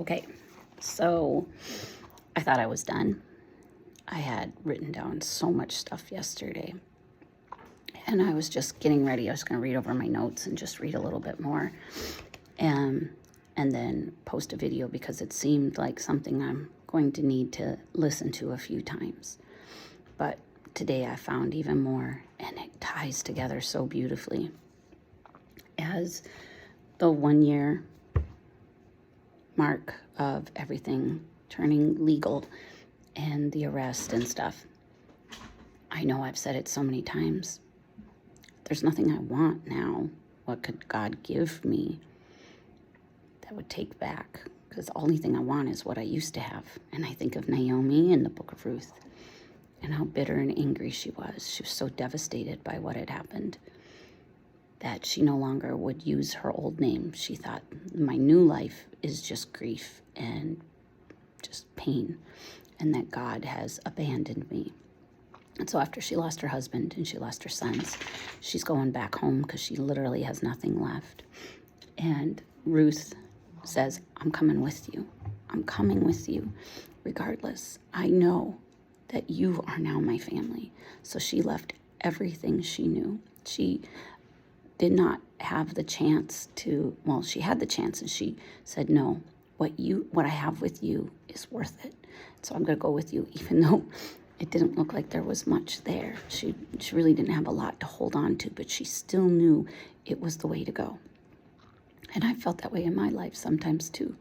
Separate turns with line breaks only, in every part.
Okay, so I thought I was done. I had written down so much stuff yesterday, and I was just getting ready. I was going to read over my notes and just read a little bit more, and then post a video because it seemed like something I'm going to need to listen to a few times. But today I found even more, and it ties together so beautifully. As the 1 year mark of everything turning legal and the arrest and stuff, I know I've said it so many times. There's nothing I want now. What could God give me that would take back? Because the only thing I want is what I used to have. And I think of Naomi in the book of Ruth and how bitter and angry she was. She was so devastated by what had happened that she no longer would use her old name. She thought, my new life is just grief and just pain, and that God has abandoned me. And so after she lost her husband and she lost her sons, she's going back home because she literally has nothing left. And Ruth says, I'm coming with you. I'm coming with you regardless. I know that you are now my family. So she left everything she knew. She did not have the chance to, well, she had the chance, and she said, no, what I have with you is worth it. So I'm going to go with you, even though it didn't look like there was much there. She really didn't have a lot to hold on to, but she still knew it was the way to go. And I felt that way in my life sometimes too.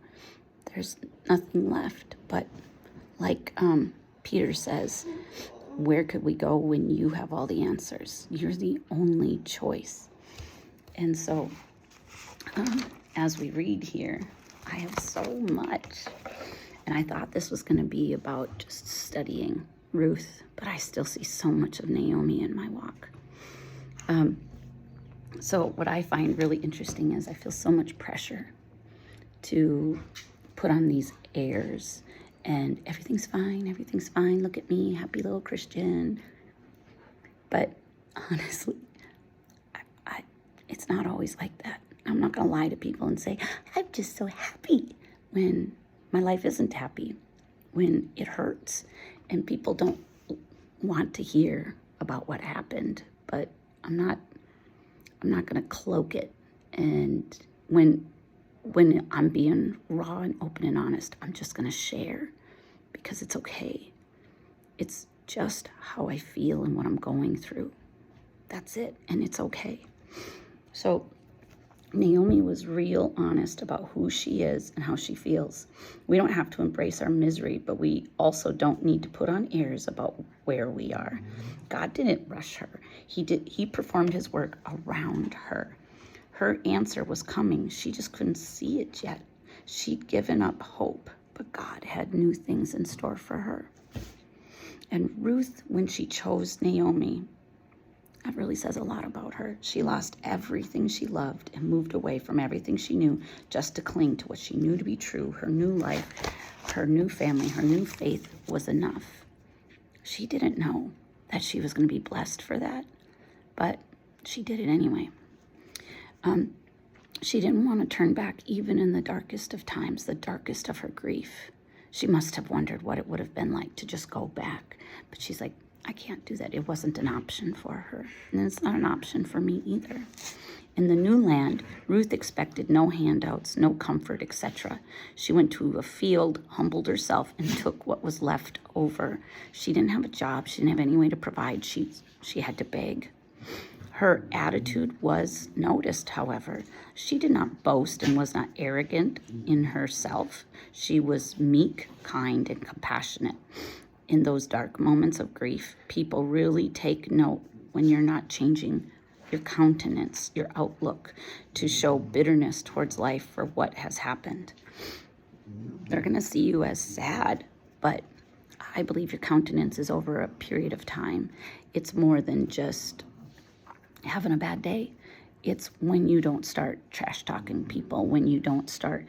There's nothing left, but like Peter says, where could we go when you have all the answers? You're the only choice. And so as we read here, I have so much. And I thought this was going to be about just studying Ruth, but I still see so much of Naomi in my walk. So what I find really interesting is I feel so much pressure to put on these airs and everything's fine, look at me, happy little Christian. But honestly, it's not always like that. I'm not going to lie to people and say, I'm just so happy, when my life isn't happy, when it hurts, and people don't want to hear about what happened. But I'm not going to cloak it. And when I'm being raw and open and honest, I'm just going to share, because it's okay. It's just how I feel and what I'm going through. That's it, and it's okay. So Naomi was real honest about who she is and how she feels. We don't have to embrace our misery, but we also don't need to put on airs about where we are. God didn't rush her. He performed his work around her. Her answer was coming. She just couldn't see it yet. She'd given up hope, but God had new things in store for her. And Ruth, when she chose Naomi, that really says a lot about her. She lost everything she loved and moved away from everything she knew just to cling to what she knew to be true. Her new life, her new family, her new faith was enough. She didn't know that she was going to be blessed for that, but she did it anyway. She didn't want to turn back even in the darkest of times, the darkest of her grief. She must have wondered what it would have been like to just go back. But she's like, I can't do that. It wasn't an option for her. And it's not an option for me either. In the new land, Ruth expected no handouts, no comfort, etc. She went to a field, humbled herself, and took what was left over. She didn't have a job. She didn't have any way to provide. She had to beg. Her attitude was noticed, however. She did not boast and was not arrogant in herself. She was meek, kind, and compassionate. In those dark moments of grief, people really take note when you're not changing your countenance, your outlook, to show bitterness towards life for what has happened. They're going to see you as sad, but I believe your countenance is over a period of time. It's more than just having a bad day. It's when you don't start trash talking people, when you don't start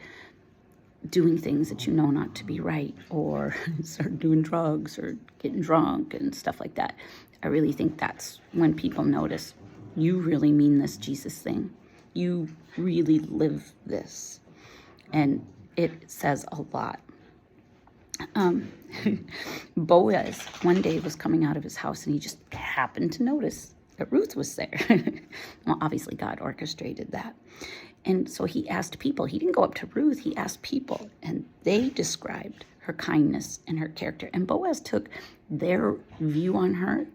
doing things that you know not to be right, or start doing drugs or getting drunk and stuff like that. I really think that's when people notice you really mean this Jesus thing. You really live this. And it says a lot. Boaz one day was coming out of his house and he just happened to notice that Ruth was there. Well, obviously God orchestrated that. And so he asked people. He didn't go up to Ruth. He asked people, and they described her kindness and her character. And Boaz took their view on her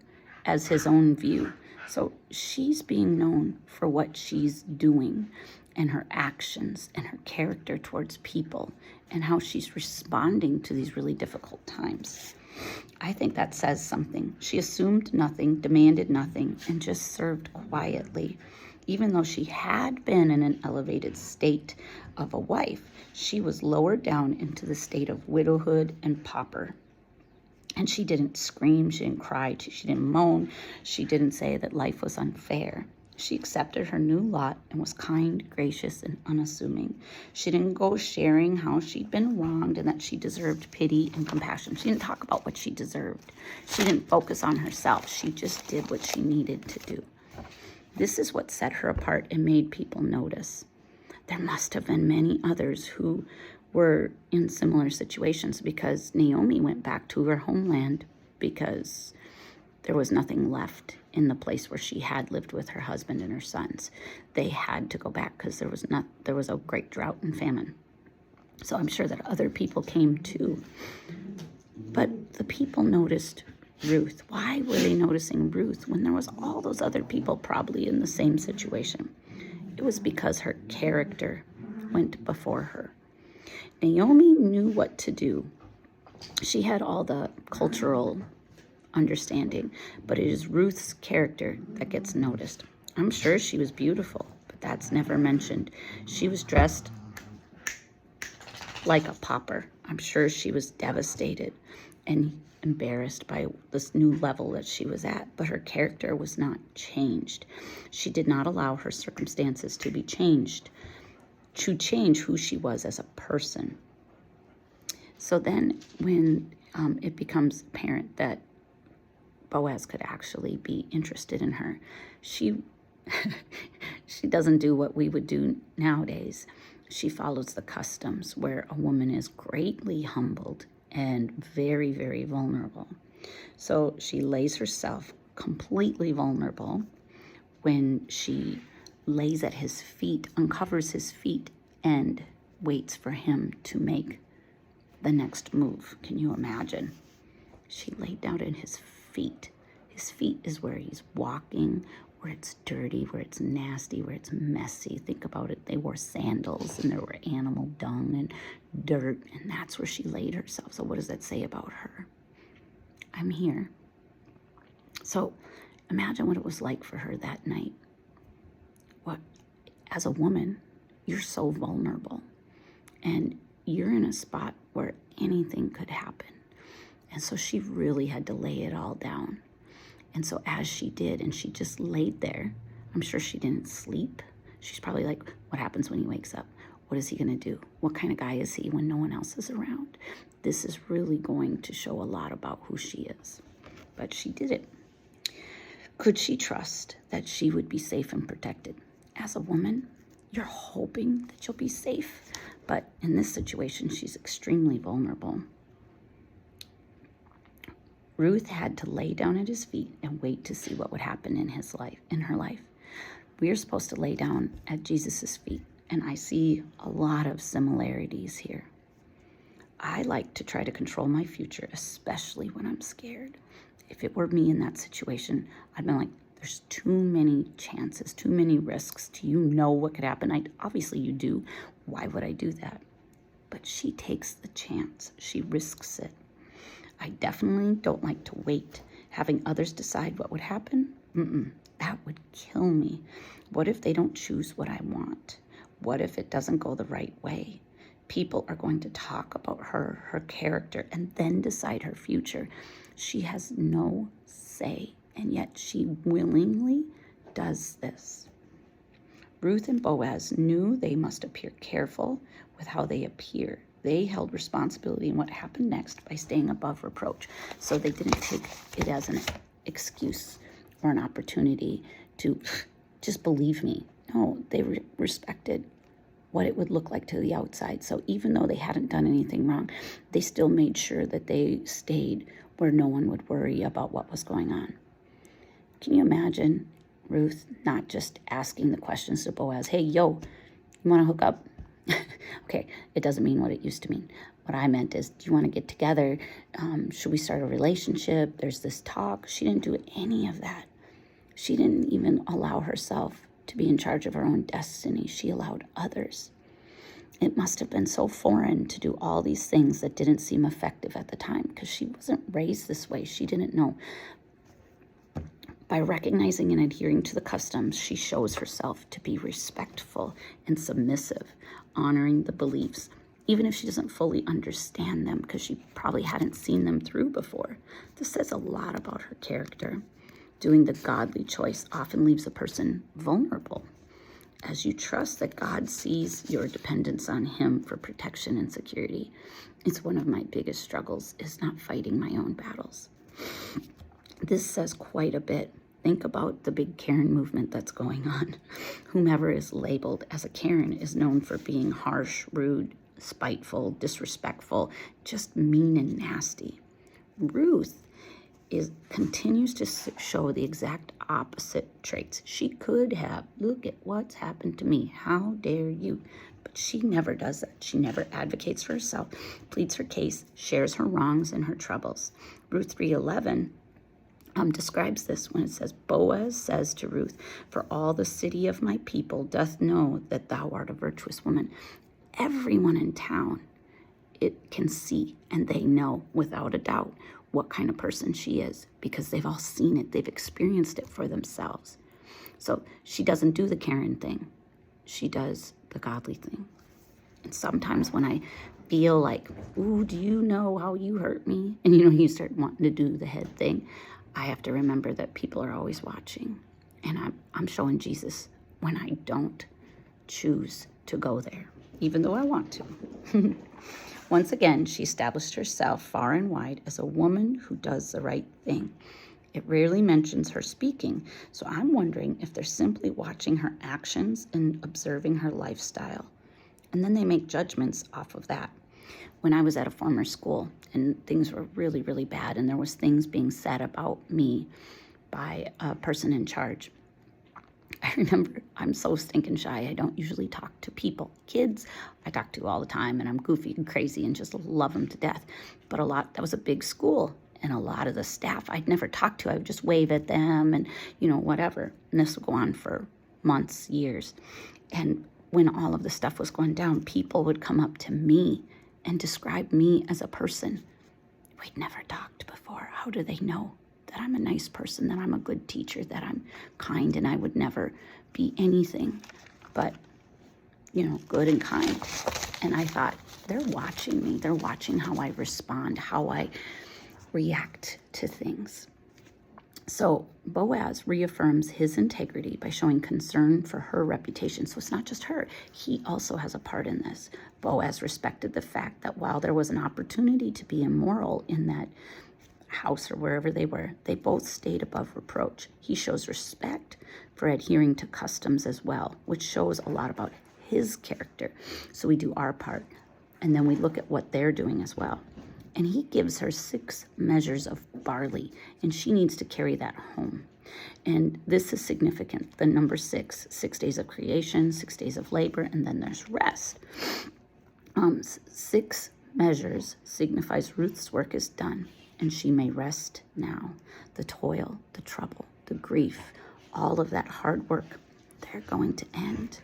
as his own view. So she's being known for what she's doing and her actions and her character towards people and how she's responding to these really difficult times. I think that says something. She assumed nothing, demanded nothing, and just served quietly. Even though she had been in an elevated state of a wife, she was lowered down into the state of widowhood and pauper. And she didn't scream, she didn't cry, she didn't moan, she didn't say that life was unfair. She accepted her new lot and was kind, gracious, and unassuming. She didn't go sharing how she'd been wronged and that she deserved pity and compassion. She didn't talk about what she deserved. She didn't focus on herself. She just did what she needed to do. This is what set her apart and made people notice. There must have been many others who were in similar situations, because Naomi went back to her homeland because there was nothing left in the place where she had lived with her husband and her sons. They had to go back because there was a great drought and famine. So I'm sure that other people came too. But the people noticed Ruth. Why were they noticing Ruth when there was all those other people probably in the same situation? It was because her character went before her. Naomi knew what to do. She had all the cultural understanding, but it is Ruth's character that gets noticed. I'm sure she was beautiful, but that's never mentioned. She was dressed like a pauper. I'm sure she was devastated and embarrassed by this new level that she was at, but her character was not changed. She did not allow her circumstances to be changed, to change who she was as a person. So then when it becomes apparent that Boaz could actually be interested in her, she doesn't do what we would do nowadays. She follows the customs where a woman is greatly humbled and very, very vulnerable. So she lays herself completely vulnerable when she lays at his feet, uncovers his feet, and waits for him to make the next move. Can you imagine? She laid down at his feet. His feet is where he's walking, where it's dirty, where it's nasty, where it's messy. Think about it. They wore sandals and there were animal dung and dirt, and that's where she laid herself. So what does that say about her? I'm here. So imagine what it was like for her that night. What, as a woman, you're so vulnerable and you're in a spot where anything could happen. And so she really had to lay it all down. And so as she did, and she just laid there, I'm sure she didn't sleep. She's probably like, what happens when he wakes up? What is he going to do? What kind of guy is he when no one else is around? This is really going to show a lot about who she is. But she did it. Could she trust that she would be safe and protected? As a woman, you're hoping that you'll be safe. But in this situation, she's extremely vulnerable. Ruth had to lay down at his feet and wait to see what would happen in her life. We are supposed to lay down at Jesus' feet, and I see a lot of similarities here. I like to try to control my future, especially when I'm scared. If it were me in that situation, I'd be like, there's too many chances, too many risks. Do you know what could happen? Obviously you do. Why would I do that? But she takes the chance. She risks it. I definitely don't like to wait, having others decide what would happen. That would kill me. What if they don't choose what I want? What if it doesn't go the right way? People are going to talk about her character, and then decide her future. She has no say, and yet she willingly does this. Ruth and Boaz knew they must appear careful with how they appear. They held responsibility in what happened next by staying above reproach. So they didn't take it as an excuse or an opportunity to just believe me. No, they respected what it would look like to the outside. So even though they hadn't done anything wrong, they still made sure that they stayed where no one would worry about what was going on. Can you imagine Ruth not just asking the questions to Boaz, hey, yo, you want to hook up? Okay, it doesn't mean what it used to mean. What I meant is, do you want to get together? Should we start a relationship? There's this talk. She didn't do any of that. She didn't even allow herself to be in charge of her own destiny. She allowed others. It must have been so foreign to do all these things that didn't seem effective at the time because she wasn't raised this way. She didn't know. By recognizing and adhering to the customs, she shows herself to be respectful and submissive, honoring the beliefs, even if she doesn't fully understand them because she probably hadn't seen them through before. This says a lot about her character. Doing the godly choice often leaves a person vulnerable. As you trust that God sees your dependence on him for protection and security, it's one of my biggest struggles is not fighting my own battles. This says quite a bit. Think about the big Karen movement that's going on. Whomever is labeled as a Karen is known for being harsh, rude, spiteful, disrespectful, just mean and nasty. Ruth continues to show the exact opposite traits. She could have, look at what's happened to me, how dare you? But she never does that. She never advocates for herself, pleads her case, shares her wrongs and her troubles. Ruth 3:11 describes this when it says, Boaz says to Ruth, for all the city of my people doth know that thou art a virtuous woman. Everyone in town, it can see and they know without a doubt what kind of person she is because they've all seen it. They've experienced it for themselves. So she doesn't do the Karen thing. She does the godly thing. And sometimes when I feel like, ooh, do you know how you hurt me? And you start wanting to do the head thing. I have to remember that people are always watching. And I'm showing Jesus when I don't choose to go there, even though I want to. Once again, she established herself far and wide as a woman who does the right thing. It rarely mentions her speaking, so I'm wondering if they're simply watching her actions and observing her lifestyle. And then they make judgments off of that. When I was at a former school and things were really, really bad and there was things being said about me by a person in charge, I remember I'm so stinking shy. I don't usually talk to people. Kids, I talk to all the time, and I'm goofy and crazy and just love them to death. But that was a big school, and a lot of the staff I'd never talked to. I would just wave at them and, whatever. And this would go on for months, years. And when all of the stuff was going down, people would come up to me and describe me as a person. We'd never talked before. How do they know that I'm a nice person, that I'm a good teacher, that I'm kind, and I would never be anything but, good and kind? And I thought, they're watching me. They're watching how I respond, how I react to things. So Boaz reaffirms his integrity by showing concern for her reputation. So it's not just her. He also has a part in this. Boaz respected the fact that while there was an opportunity to be immoral in that house or wherever they were, they both stayed above reproach. He shows respect for adhering to customs as well, which shows a lot about his character. So we do our part, and then we look at what they're doing as well. And he gives her 6 measures of barley, and she needs to carry that home. And this is significant. The number 6 days of creation, 6 days of labor, and then there's rest. 6 measures signifies Ruth's work is done, and she may rest now. The toil, the trouble, the grief, all of that hard work, they're going to end.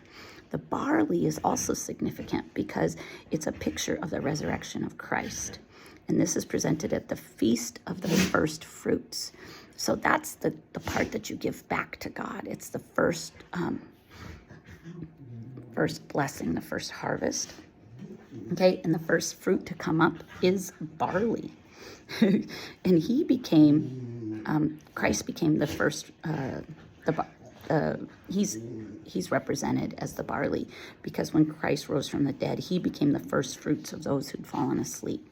The barley is also significant because it's a picture of the resurrection of Christ. And this is presented at the Feast of the First Fruits. So that's the part that you give back to God. It's the first blessing, the first harvest. Okay, and the first fruit to come up is barley. And Christ became the first, he's represented as the barley because when Christ rose from the dead, he became the first fruits of those who'd fallen asleep.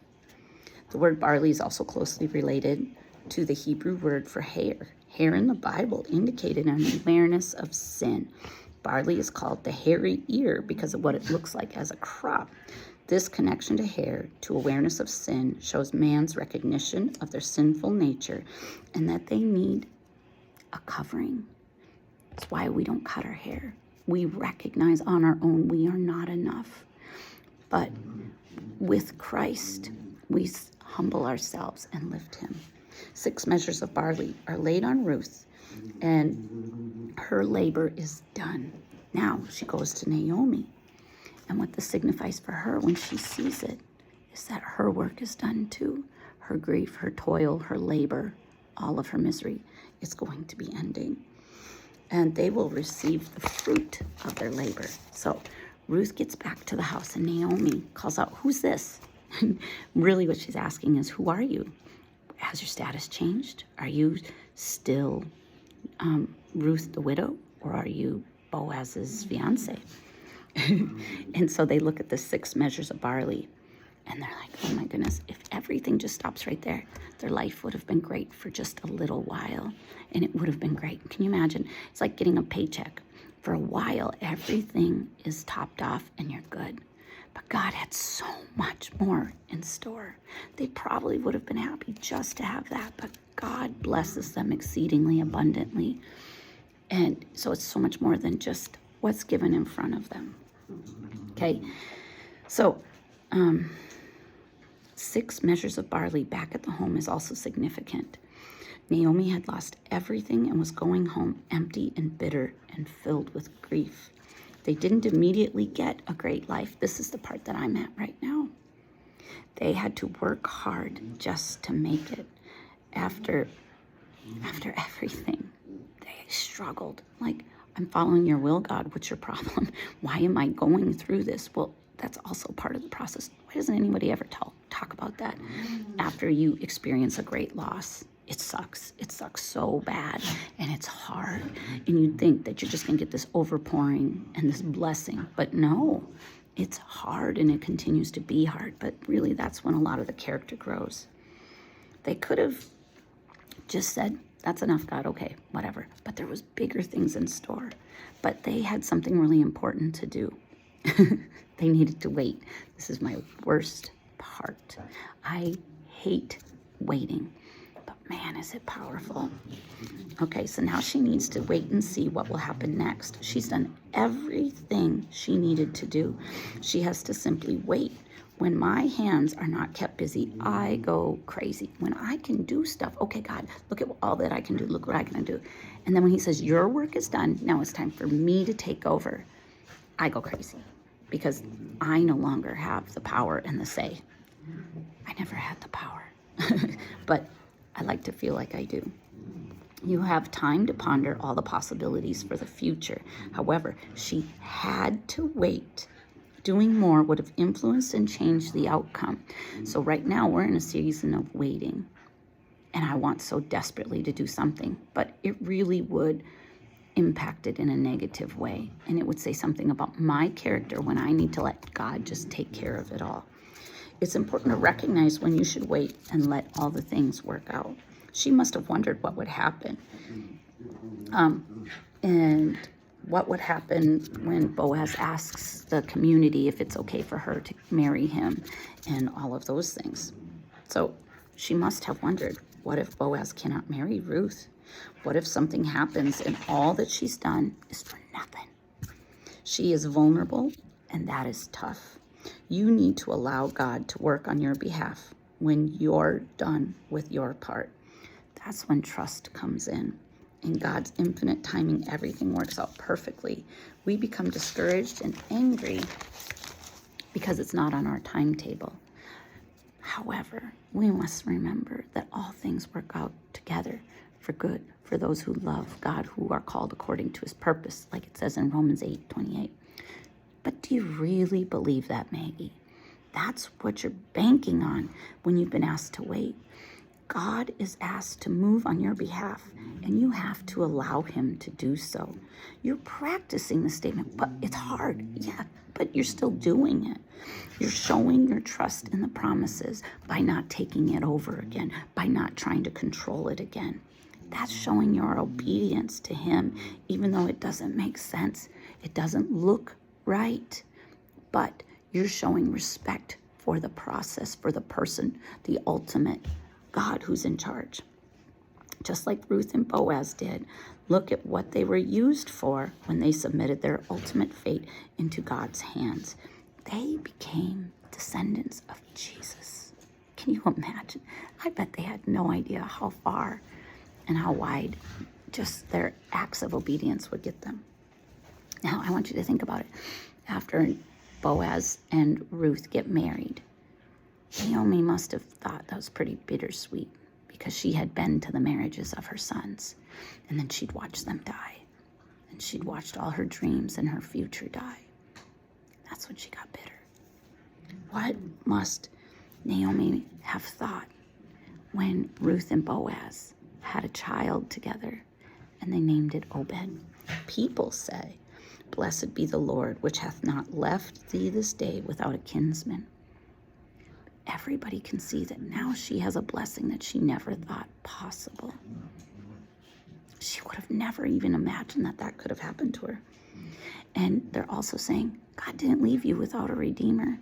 The word barley is also closely related to the Hebrew word for hair. Hair in the Bible indicated an awareness of sin. Barley is called the hairy ear because of what it looks like as a crop. This connection to hair, to awareness of sin, shows man's recognition of their sinful nature and that they need a covering. That's why we don't cut our hair. We recognize on our own we are not enough. But with Christ, we humble ourselves and lift him. 6 measures of barley are laid on Ruth, and her labor is done. Now she goes to Naomi. And what this signifies for her when she sees it is that her work is done too. Her grief, her toil, her labor, all of her misery is going to be ending. And they will receive the fruit of their labor. So Ruth gets back to the house and Naomi calls out, "Who's this?" And really what she's asking is, who are you? Has your status changed? Are you still Ruth the widow, or are you Boaz's fiance? And so they look at the 6 measures of barley and they're like, oh my goodness, if everything just stops right there, their life would have been great for just a little while. And it would have been great. Can you imagine? It's like getting a paycheck. For a while, everything is topped off and you're good. But God had so much more in store. They probably would have been happy just to have that, but God blesses them exceedingly abundantly. And so it's so much more than just what's given in front of them. Okay, so 6 measures of barley back at the home is also significant. Naomi had lost everything and was going home empty and bitter and filled with grief. They didn't immediately get a great life. This is the part that I'm at right now. They had to work hard just to make it. After everything, they struggled. Like, I'm following your will, God. What's your problem? Why am I going through this? Well, that's also part of the process. Why doesn't anybody ever talk about that after you experience a great loss? It sucks. It sucks so bad, and it's hard. And you'd think that you're just going to get this overpouring and this blessing. But no, it's hard, and it continues to be hard. But really, that's when a lot of the character grows. They could have just said, that's enough, God, okay, whatever. But there was bigger things in store. But they had something really important to do. They needed to wait. This is my worst part. I hate waiting. But man, is it powerful. Okay, so now she needs to wait and see what will happen next. She's done everything she needed to do. She has to simply wait. When my hands are not kept busy, I go crazy. When I can do stuff, okay, God, look at all that I can do. Look what I can do. And then when he says, your work is done, now it's time for me to take over, I go crazy because I no longer have the power and the say. I never had the power, but I like to feel like I do. You have time to ponder all the possibilities for the future. However, she had to wait. Doing more would have influenced and changed the outcome. So right now we're in a season of waiting. And I want so desperately to do something, but it really would impact it in a negative way. And it would say something about my character when I need to let God just take care of it all. It's important to recognize when you should wait and let all the things work out. She must have wondered what would happen. And what would happen when Boaz asks the community if it's okay for her to marry him and all of those things. So she must have wondered, what if Boaz cannot marry Ruth? What if something happens and all that she's done is for nothing? She is vulnerable, and that is tough. You need to allow God to work on your behalf when you're done with your part. That's when trust comes in. In God's infinite timing, everything works out perfectly. We become discouraged and angry because it's not on our timetable. However, we must remember that all things work out together for good for those who love God, who are called according to his purpose, like it says in Romans 8:28. But do you really believe that, Maggie? That's what you're banking on when you've been asked to wait. God is asked to move on your behalf, and you have to allow him to do so. You're practicing the statement, but it's hard. Yeah, but you're still doing it. You're showing your trust in the promises by not taking it over again, by not trying to control it again. That's showing your obedience to him, even though it doesn't make sense. It doesn't look right, but you're showing respect for the process, for the person, the ultimate God who's in charge. Just like Ruth and Boaz did. Look at what they were used for when they submitted their ultimate fate into God's hands. They became descendants of Jesus. Can you imagine? I bet they had no idea how far and how wide just their acts of obedience would get them. Now, I want you to think about it. After Boaz and Ruth get married, Naomi must have thought that was pretty bittersweet, because she had been to the marriages of her sons, and then she'd watched them die, and she'd watched all her dreams and her future die. That's when she got bitter. What must Naomi have thought when Ruth and Boaz had a child together and they named it Obed? People say, "Blessed be the Lord, which hath not left thee this day without a kinsman." Everybody can see that now she has a blessing that she never thought possible. She would have never even imagined that that could have happened to her. And they're also saying, God didn't leave you without a redeemer.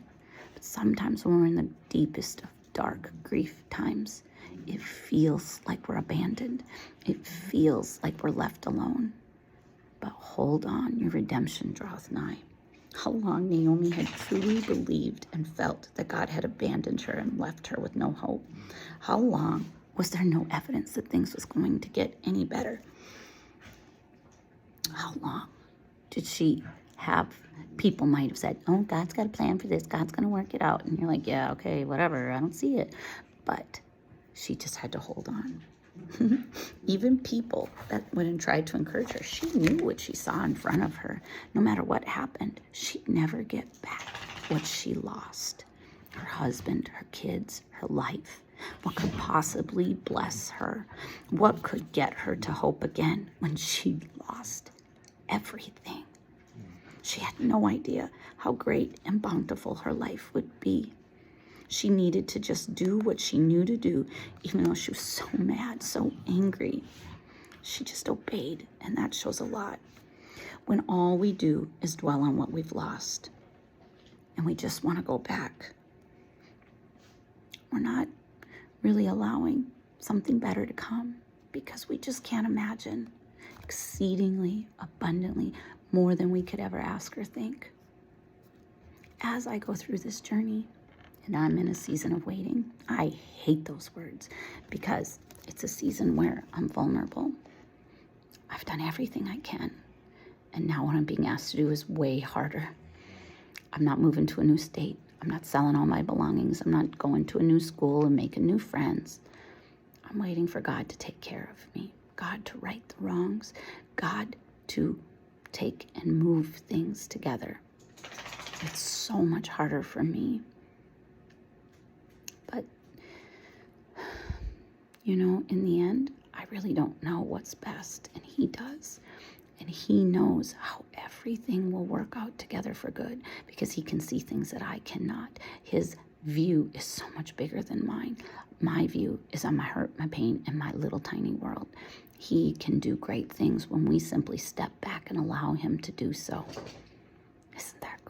But sometimes when we're in the deepest of dark grief times, it feels like we're abandoned. It feels like we're left alone. But hold on, your redemption draweth nigh. How long Naomi had truly believed and felt that God had abandoned her and left her with no hope. How long was there no evidence that things was going to get any better? How long did she have, people might have said, oh, God's got a plan for this, God's going to work it out. And you're like, yeah, okay, whatever, I don't see it. But she just had to hold on. Even people that wouldn't try to encourage her, she knew what she saw in front of her. No matter what happened, she'd never get back what she lost. Her husband, her kids, her life. What could possibly bless her? What could get her to hope again when she lost everything? She had no idea how great and bountiful her life would be. She needed to just do what she knew to do, even though she was so mad, so angry. She just obeyed, and that shows a lot. When all we do is dwell on what we've lost, and we just want to go back, we're not really allowing something better to come, because we just can't imagine exceedingly, abundantly, more than we could ever ask or think. As I go through this journey, and I'm in a season of waiting, I hate those words, because it's a season where I'm vulnerable. I've done everything I can, and now what I'm being asked to do is way harder. I'm not moving to a new state. I'm not selling all my belongings. I'm not going to a new school and making new friends. I'm waiting for God to take care of me, God to right the wrongs, God to take and move things together. It's so much harder for me. But, you know, in the end, I really don't know what's best, and He does. And He knows how everything will work out together for good, because He can see things that I cannot. His view is so much bigger than mine. My view is on my hurt, my pain, and my little tiny world. He can do great things when we simply step back and allow Him to do so. Isn't that